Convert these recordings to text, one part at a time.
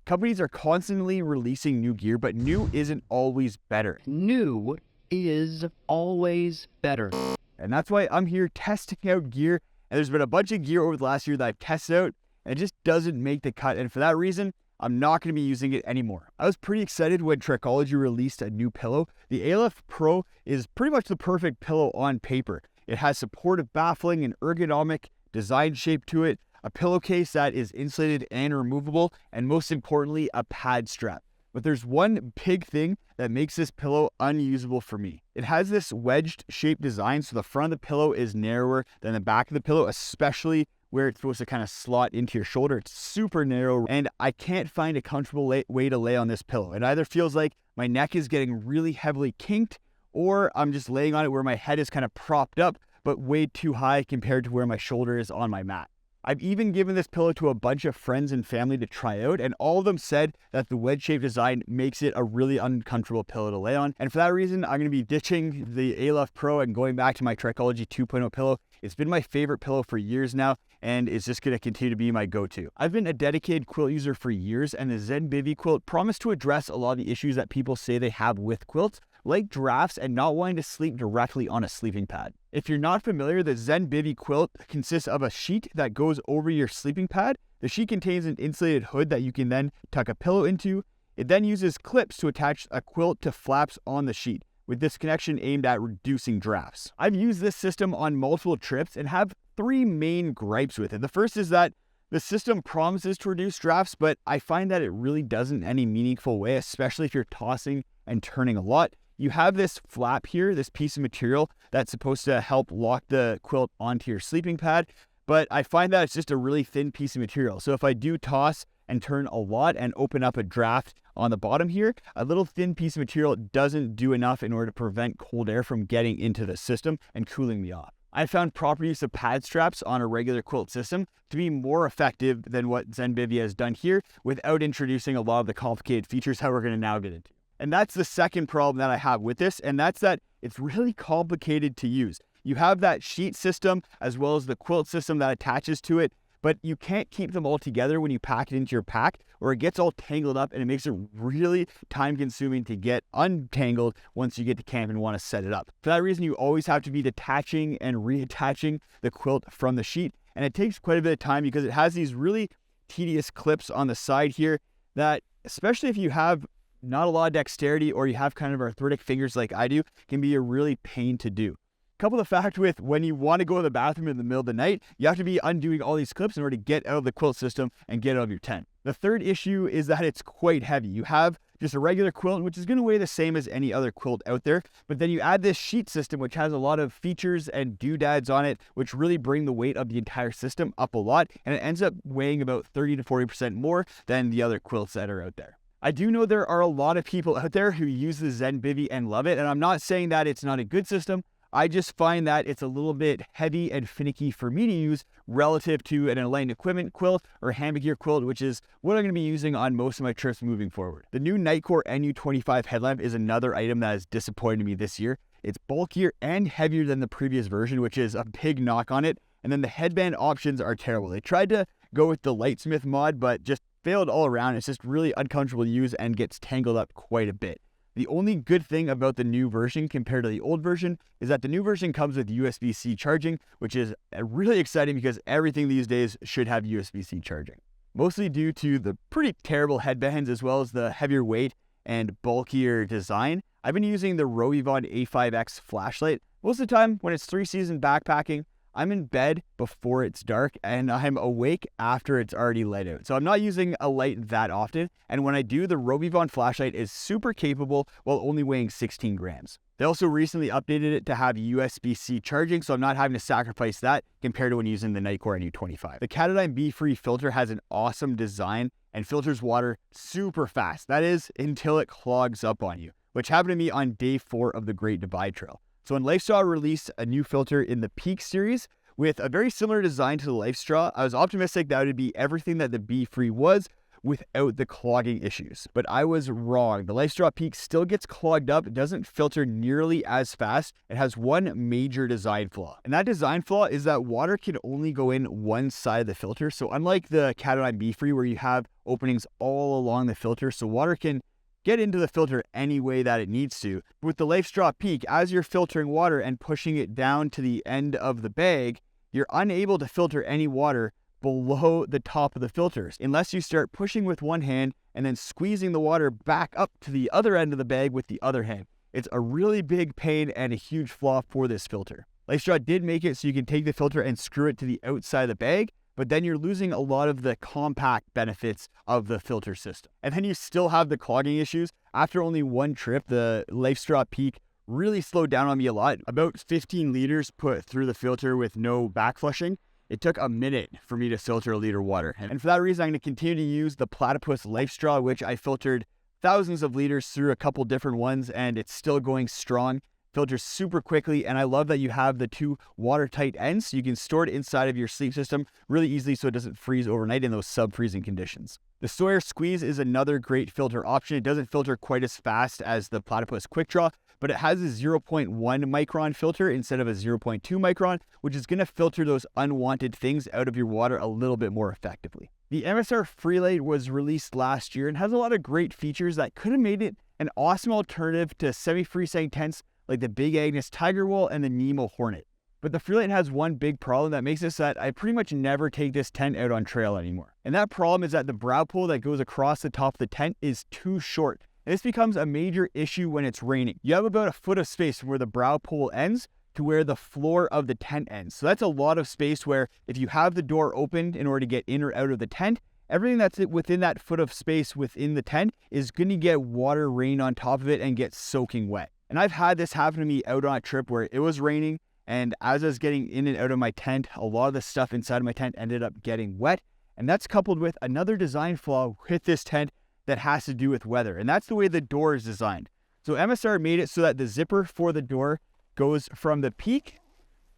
Companies are constantly releasing new gear, but new isn't always better. New is always better. And that's why I'm here testing out gear. And there's been a bunch of gear over the last year that I've tested out, and it just doesn't make the cut. And for that reason, I'm not going to be using it anymore. I was pretty excited when Trekology released a new pillow. The ALF Pro is pretty much the perfect pillow on paper. It has supportive baffling and ergonomic design shape to it, a pillowcase that is insulated and removable, and most importantly, a pad strap. But there's one big thing that makes this pillow unusable for me. It has this wedged shaped design, so the front of the pillow is narrower than the back of the pillow, especially where it's supposed to kind of slot into your shoulder. It's super narrow, and I can't find a comfortable way to lay on this pillow. It either feels like my neck is getting really heavily kinked, or I'm just laying on it where my head is kind of propped up, but way too high compared to where my shoulder is on my mat. I've even given this pillow to a bunch of friends and family to try out, and all of them said that the wedge-shaped design makes it a really uncomfortable pillow to lay on. And for that reason, I'm going to be ditching the ALF Pro and going back to my Trekology 2.0 pillow. It's been my favorite pillow for years now, and it's just going to continue to be my go-to. I've been a dedicated quilt user for years, and the Zenbivy quilt promised to address a lot of the issues that people say they have with quilts, like drafts and not wanting to sleep directly on a sleeping pad. If you're not familiar, the Zenbivy quilt consists of a sheet that goes over your sleeping pad. The sheet contains an insulated hood that you can then tuck a pillow into. It then uses clips to attach a quilt to flaps on the sheet, with this connection aimed at reducing drafts. I've used this system on multiple trips and have three main gripes with it. The first is that the system promises to reduce drafts, but I find that it really doesn't in any meaningful way, especially if you're tossing and turning a lot. You have this flap here, this piece of material that's supposed to help lock the quilt onto your sleeping pad, but I find that it's just a really thin piece of material. So if I do toss and turn a lot and open up a draft on the bottom here, a little thin piece of material doesn't do enough in order to prevent cold air from getting into the system and cooling me off. I found proper use of pad straps on a regular quilt system to be more effective than what Zenbivy has done here without introducing a lot of the complicated features that we're going to now get into. And that's the second problem that I have with this, and that's that it's really complicated to use. You have that sheet system as well as the quilt system that attaches to it, but you can't keep them all together when you pack it into your pack, or it gets all tangled up and it makes it really time-consuming to get untangled once you get to camp and want to set it up. For that reason, you always have to be detaching and reattaching the quilt from the sheet, and it takes quite a bit of time because it has these really tedious clips on the side here that, especially if you have not a lot of dexterity or you have kind of arthritic fingers like I do, can be a really pain to do. Couple the fact with when you want to go to the bathroom in the middle of the night, you have to be undoing all these clips in order to get out of the quilt system and get out of your tent. The third issue is that it's quite heavy. You have just a regular quilt, which is going to weigh the same as any other quilt out there, but then you add this sheet system, which has a lot of features and doodads on it, which really bring the weight of the entire system up a lot, and it ends up weighing about 30 to 40% more than the other quilts that are out there. I do know there are a lot of people out there who use the Zenbivy and love it, and I'm not saying that it's not a good system. I just find that it's a little bit heavy and finicky for me to use relative to an Align Equipment quilt or Hammock Gear quilt, which is what I'm going to be using on most of my trips moving forward. The new Nightcore NU25 headlamp is another item that has disappointed me this year. It's bulkier and heavier than the previous version, which is a big knock on it. And then the headband options are terrible. They tried to go with the Lightsmith mod, but just failed all around. It's just really uncomfortable to use and gets tangled up quite a bit. The only good thing about the new version compared to the old version is that the new version comes with USB-C charging, which is really exciting because everything these days should have USB-C charging. Mostly due to the pretty terrible headbands as well as the heavier weight and bulkier design, I've been using the Rovivon A5X flashlight. Most of the time when it's 3-season backpacking, I'm in bed before it's dark and I'm awake after it's already light out. So I'm not using a light that often. And when I do, the Rovivon flashlight is super capable while only weighing 16 grams. They also recently updated it to have USB-C charging, so I'm not having to sacrifice that compared to when using the Nightcore NU25. The Katadyn Be-Free filter has an awesome design and filters water super fast. That is, until it clogs up on you, which happened to me on day 4 of the Great Divide Trail. So when Lifestraw released a new filter in the Peak series with a very similar design to the Lifestraw, I was optimistic that it would be everything that the Be-Free was, without the clogging issues. But I was wrong. The LifeStraw Peak still gets clogged up. It doesn't filter nearly as fast. It has one major design flaw. And that design flaw is that water can only go in one side of the filter. So unlike the Cat Be Free, where you have openings all along the filter, so water can get into the filter any way that it needs to. With the LifeStraw Peak, as you're filtering water and pushing it down to the end of the bag, you're unable to filter any water below the top of the filters unless you start pushing with one hand and then squeezing the water back up to the other end of the bag with the other hand. It's a really big pain and a huge flaw for this filter. LifeStraw did make it so you can take the filter and screw it to the outside of the bag, but then you're losing a lot of the compact benefits of the filter system. And then you still have the clogging issues. After only one trip, the LifeStraw Peak really slowed down on me a lot. About 15 liters put through the filter with no back flushing. It took a minute for me to filter a liter of water. And for that reason, I'm going to continue to use the Platypus LifeStraw, which I filtered thousands of liters through a couple different ones, and it's still going strong. Filters super quickly, and I love that you have the two watertight ends, so you can store it inside of your sleep system really easily so it doesn't freeze overnight in those sub-freezing conditions. The Sawyer Squeeze is another great filter option. It doesn't filter quite as fast as the Platypus Quick Draw, but it has a 0.1 micron filter instead of a 0.2 micron, which is going to filter those unwanted things out of your water a little bit more effectively. The MSR Freelite was released last year and has a lot of great features that could have made it an awesome alternative to semi-freestanding tents like the Big Agnes Tiger Wool and the Nemo Hornet. But the Freelite has one big problem that makes it so that I pretty much never take this tent out on trail anymore. And that problem is that the brow pole that goes across the top of the tent is too short. And this becomes a major issue when it's raining. You have about a foot of space from where the brow pole ends to where the floor of the tent ends. So that's a lot of space where if you have the door open in order to get in or out of the tent, everything that's within that foot of space within the tent is going to get water rain on top of it and get soaking wet. And I've had this happen to me out on a trip where it was raining, and as I was getting in and out of my tent, a lot of the stuff inside of my tent ended up getting wet. And that's coupled with another design flaw with this tent that has to do with weather. And that's the way the door is designed. So MSR made it so that the zipper for the door goes from the peak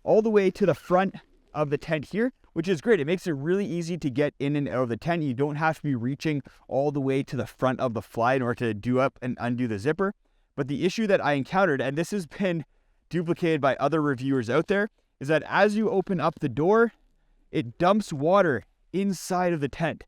all the way to the front of the tent here, which is great. It makes it really easy to get in and out of the tent. You don't have to be reaching all the way to the front of the fly in order to do up and undo the zipper. But the issue that I encountered, and this has been duplicated by other reviewers out there, is that as you open up the door, it dumps water inside of the tent.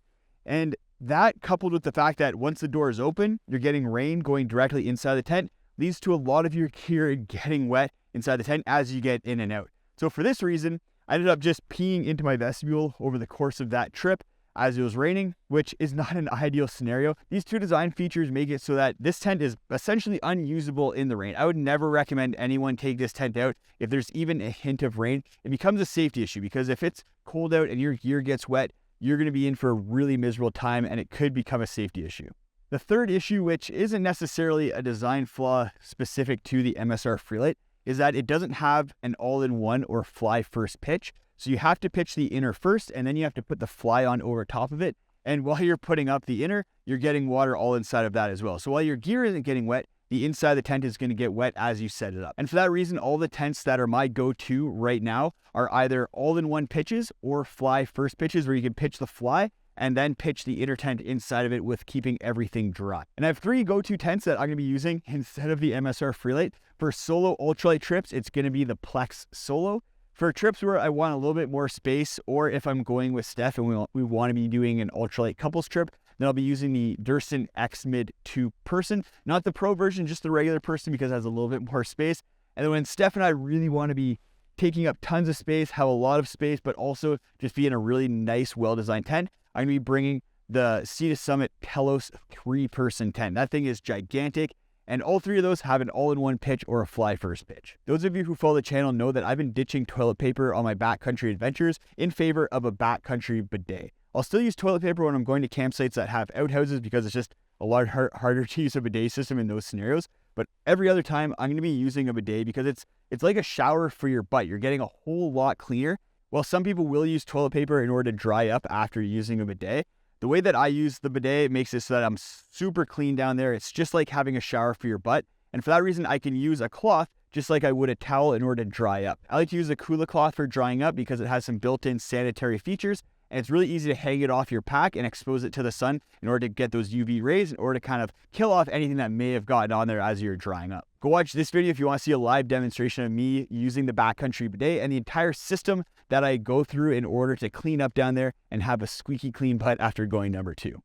And that, coupled with the fact that once the door is open, you're getting rain going directly inside the tent, leads to a lot of your gear getting wet inside the tent as you get in and out. So for this reason, I ended up just peeing into my vestibule over the course of that trip as it was raining, which is not an ideal scenario. These two design features make it so that this tent is essentially unusable in the rain. I would never recommend anyone take this tent out if there's even a hint of rain. It becomes a safety issue because if it's cold out and your gear gets wet, you're going to be in for a really miserable time and it could become a safety issue. The third issue, which isn't necessarily a design flaw specific to the MSR Freelite, is that it doesn't have an all-in-one or fly first pitch. So you have to pitch the inner first, and then you have to put the fly on over top of it. And while you're putting up the inner, you're getting water all inside of that as well. So while your gear isn't getting wet, the inside of the tent is going to get wet as you set it up. And for that reason, all the tents that are my go-to right now are either all-in-one pitches or fly first pitches, where you can pitch the fly and then pitch the inner tent inside of it with keeping everything dry. And I have three go-to tents that I'm going to be using instead of the MSR Freelite. For solo ultralight trips, it's going to be the Plex Solo. For trips where I want a little bit more space, or if I'm going with Steph and we want to be doing an ultralight couples trip, then I'll be using the Durston X-Mid 2 Person, not the Pro version, just the regular Person because it has a little bit more space. And then when Steph and I really want to be taking up tons of space, have a lot of space, but also just be in a really nice, well-designed tent, I'm going to be bringing the Sea to Summit Telos 3-Person tent. That thing is gigantic. And all three of those have an all-in-one pitch or a fly first pitch. Those of you who follow the channel know that I've been ditching toilet paper on my backcountry adventures in favor of a backcountry bidet. I'll still use toilet paper when I'm going to campsites that have outhouses because it's just a lot harder to use a bidet system in those scenarios. But every other time I'm going to be using a bidet because it's like a shower for your butt. You're getting a whole lot cleaner. While some people will use toilet paper in order to dry up after using a bidet, the way that I use the bidet makes it so that I'm super clean down there. It's just like having a shower for your butt. And for that reason, I can use a cloth just like I would a towel in order to dry up. I like to use a Kula cloth for drying up because it has some built-in sanitary features. and it's really easy to hang it off your pack and expose it to the sun in order to get those UV rays, in order to kind of kill off anything that may have gotten on there as you're drying up. Go watch this video if you want to see a live demonstration of me using the Backcountry bidet and the entire system that I go through in order to clean up down there and have a squeaky clean butt after going number 2.